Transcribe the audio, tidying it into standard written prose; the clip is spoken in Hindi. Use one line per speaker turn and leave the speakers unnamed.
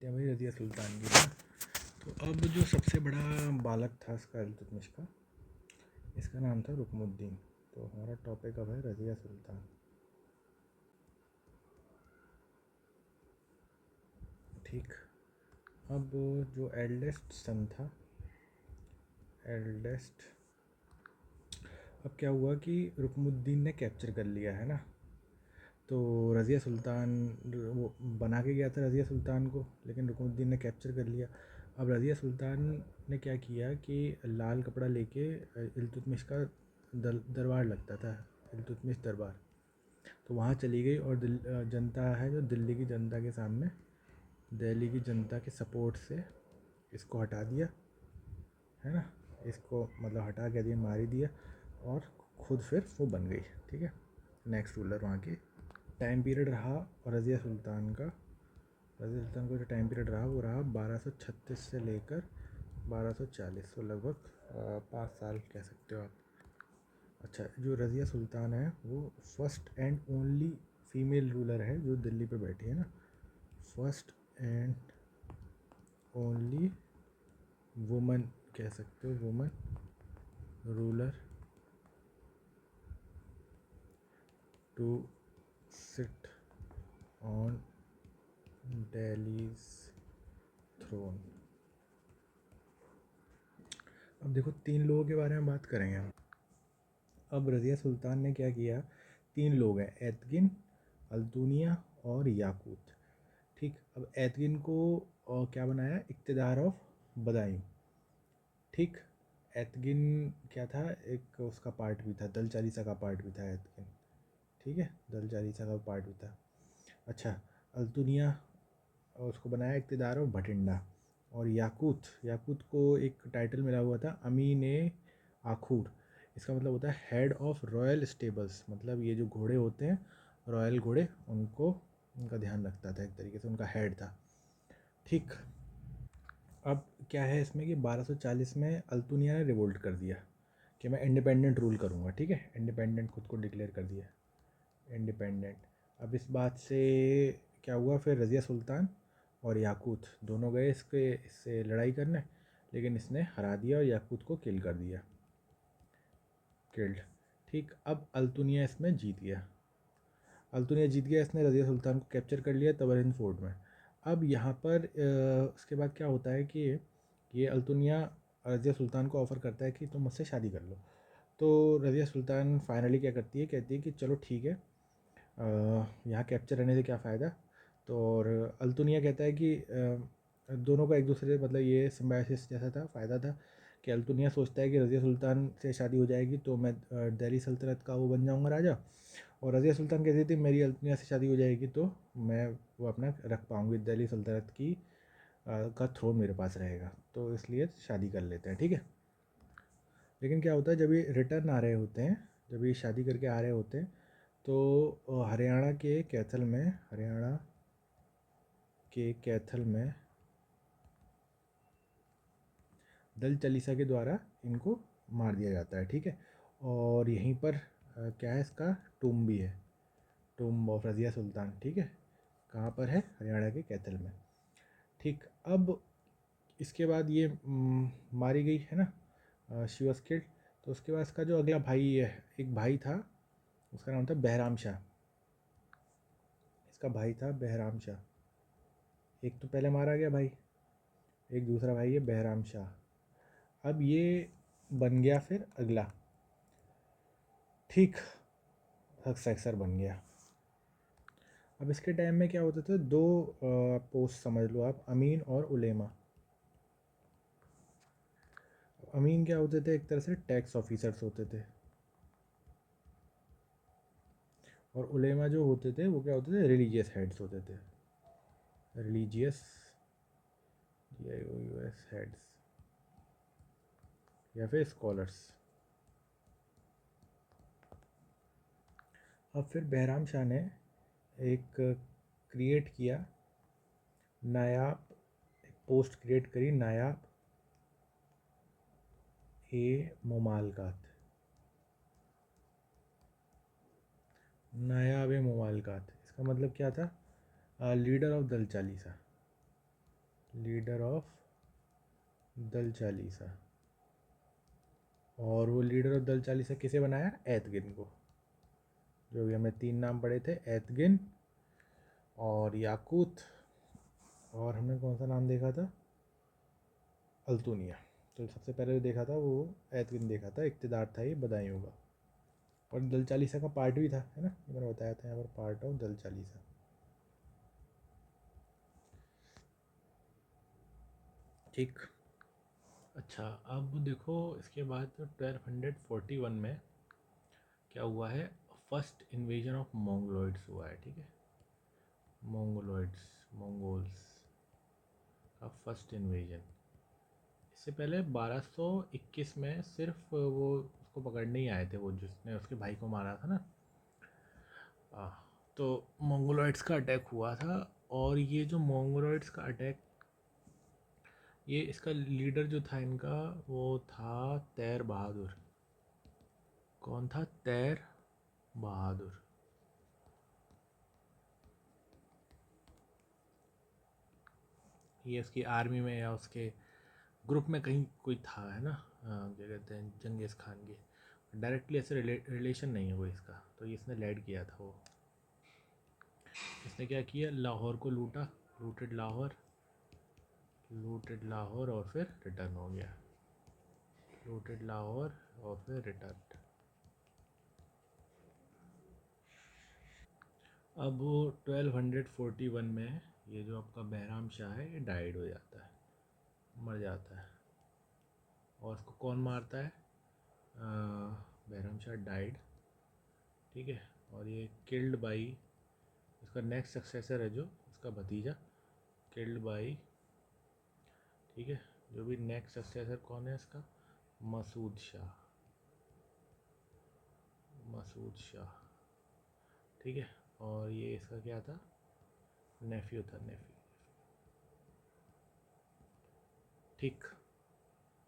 क्या भाई रज़िया सुल्तान की ना। तो अब जो सबसे बड़ा बालक था इसका इल्तुतमिश का, इसका नाम था रुकमुद्दीन। तो हमारा टॉपिक अब है रज़िया सुल्तान। ठीक। अब जो एल्डेस्ट सन था, एल्डेस्ट, अब क्या हुआ कि रुकमुद्दीन ने कैप्चर कर लिया है ना। तो रज़िया सुल्तान वो बना के गया था रज़िया सुल्तान को, लेकिन रुकमुद्दीन ने कैप्चर कर लिया। अब रज़िया सुल्तान ने क्या किया कि लाल कपड़ा लेके इल्तुतमिश का दरबार लगता था, इल्तुतमिश दरबार, तो वहाँ चली गई और जनता है जो दिल्ली की जनता के सामने, दिल्ली की जनता के सपोर्ट से इसको हटा दिया, है ना। इसको मतलब हटा के दिया, मार ही दिया, और खुद फिर वो बन गई। ठीक है, नेक्स्ट रूलर वहाँ की। टाइम पीरियड रहा और रज़िया सुल्तान का, रज़िया सुल्तान का जो टाइम पीरियड रहा वो रहा 1236 से लेकर 1240, तो लगभग 5 साल कह सकते हो आप। अच्छा, जो रज़िया सुल्तान है वो first and only female ruler है जो दिल्ली पे बैठी है ना। फर्स्ट एंड ओनली वुमन कह सकते हो, woman ruler to sit on Delhi's throne. अब देखो, 3 लोगों के बारे में बात करेंगे हम। अब रज़िया सुल्तान ने क्या किया, 3 लोग हैं, एतगिन, अल्तुनिया और याकूत। ठीक। अब एतगिन को क्या बनाया, इक़्तिदार ऑफ बदायूं। ठीक। एतगिन क्या था, एक उसका पार्ट भी था, दल चालीसा का पार्ट भी था एतगिन। ठीक है, दल चालीसा का पार्ट भी था। अच्छा, अल्तुनिया उसको बनाया इक़्तिदार ऑफ भटिंडा। और याकूत, याकूत को एक टाइटल मिला हुआ था अमीन ए आखूर। इसका मतलब होता है हेड ऑफ रॉयल स्टेबल्स, मतलब ये जो घोड़े होते हैं रॉयल घोड़े, उनको उनका ध्यान रखता था, एक तरीके से उनका हेड था। ठीक। अब क्या है इसमें कि 1240 में अल्तुनिया ने रिवोल्ट कर दिया कि मैं इंडिपेंडेंट रूल करूँगा। ठीक है, इंडिपेंडेंट खुद को डिक्लेयर कर दिया, इंडिपेंडेंट। अब इस बात से क्या हुआ, फिर रज़िया सुल्तान और याकूत दोनों गए इससे लड़ाई करने, लेकिन इसने हरा दिया और याकूत को किल कर दिया, किल्ड। ठीक। अब अल्तुनिया इसमें जीत गया, अल्तुनिया जीत गया, इसने रज़िया सुल्तान को कैप्चर कर लिया तबरिंद फोर्ट में। अब यहाँ पर उसके बाद क्या होता है कि ये अल्तुनिया रज़िया सुल्तान को ऑफ़र करता है कि तुम मुझसे शादी कर लो। तो रज़िया सुल्तान फाइनली क्या करती है, कहती है कि चलो ठीक है, यहाँ कैप्चर रहने से क्या फ़ायदा। तो और अल्तुनिया कहता है कि दोनों का एक दूसरे मतलब ये सिम्बायोसिस जैसा था, फ़ायदा था कि अल्तुनिया सोचता है कि रज़िया सुल्तान से शादी हो जाएगी तो मैं दिल्ली सल्तनत का वो बन जाऊँगा, राजा। और रज़िया सुल्तान कहती थी मेरी अल्तुनिया से शादी हो जाएगी तो मैं वो अपना रख पाऊँगी, दिल्ली सल्तनत की का थ्रोन मेरे पास रहेगा, तो इसलिए शादी कर लेते हैं। ठीक है। लेकिन क्या होता है, जब ये रिटर्न आ रहे होते हैं, जब ये शादी करके आ रहे होते हैं, तो हरियाणा के कैथल में, हरियाणा के कैथल में दल चालीसा के द्वारा इनको मार दिया जाता है। ठीक है। और यहीं पर क्या है, इसका टूम भी है, टूम ऑफ रज़िया सुल्तान। ठीक है, कहाँ पर है, हरियाणा के कैथल में। ठीक। अब इसके बाद ये मारी गई है ना, शी वॉज किल्ड। तो उसके बाद इसका जो अगला भाई है, एक भाई था, उसका नाम था बहराम शाह। इसका भाई था बहराम शाह, एक तो पहले मारा गया भाई, एक दूसरा भाई है बहराम शाह। अब ये बन गया फिर अगला, ठीक, सक्सेसर बन गया। अब इसके टाइम में क्या होते थे, दो पोस्ट समझ लो आप, अमीन और उलेमा। अमीन क्या होते थे, एक तरह से टैक्स ऑफिसर्स होते थे, और उलेमा जो होते थे वो क्या होते थे, रिलीजियस हेड्स होते थे, रिलीजियस हेड्स या फिर स्कॉलर्स। अब फिर बहराम शाह ने एक क्रिएट किया, नायाब, एक पोस्ट क्रिएट करी, नायाब ए मुमालकात, नायाब ए मुमालकात। इसका मतलब क्या था, लीडर ऑफ दल चालीसा। लीडर ऑफ दल चालीसा। और वो लीडर ऑफ दल चालीसा किसे बनाया? एतगिन को। जो भी हमने 3 नाम पढ़े थे, एतगिन और याकूत, और हमने कौन सा नाम देखा था? अल्तुनिया। तो सबसे पहले जो देखा था वो एतगिन देखा था, इक़्तिदार था ये बदायूं का। और दल चालीसा का पार्ट भी था, है ना, मैंने बताया था यहाँ पर, पार्ट ऑफ दल चालीसा। ठीक। अच्छा, अब देखो इसके बाद 1241 में क्या हुआ है? फर्स्ट इन्वेजन ऑफ मोंगलोइड्स हुआ है। ठीक है, मंगोल्स का फर्स्ट इन्वेजन। इससे पहले 1221 में सिर्फ वो उसको पकड़ने ही आए थे, वो जिसने उसके भाई को मारा था ना। तो मंगोलॉइड्स का अटैक हुआ था। और ये जो मंगोलॉइड्स का अटैक, ये इसका लीडर जो था इनका, वो था तैर बहादुर। कौन था? तैर बहादुर। ये उसकी आर्मी में या उसके ग्रुप में कहीं कोई था, है ना। क्या कहते हैं, चंगेज़ खान के डायरेक्टली ऐसे रिलेशन नहीं है वो इसका, तो ये इसने लीड किया था वो। इसने क्या किया? लाहौर को लूटा, लूटेड लाहौर और फिर रिटर्न हो गया। लूटेड लाहौर और फिर रिटर्न। अब 1241 में ये जो आपका बहराम शाह है, ये डाइड हो जाता है, मर जाता है। और उसको कौन मारता है? बहराम शाह डाइड। ठीक है, और ये किल्ड बाई, इसका नेक्स्ट सक्सेसर है जो इसका भतीजा, किल्ड बाई। ठीक है, जो भी नेक्स्ट सक्सेसर कौन है इसका? मसूद शाह। ठीक है, और ये इसका क्या था? नेफ्यू था, नेफ्यू। ठीक।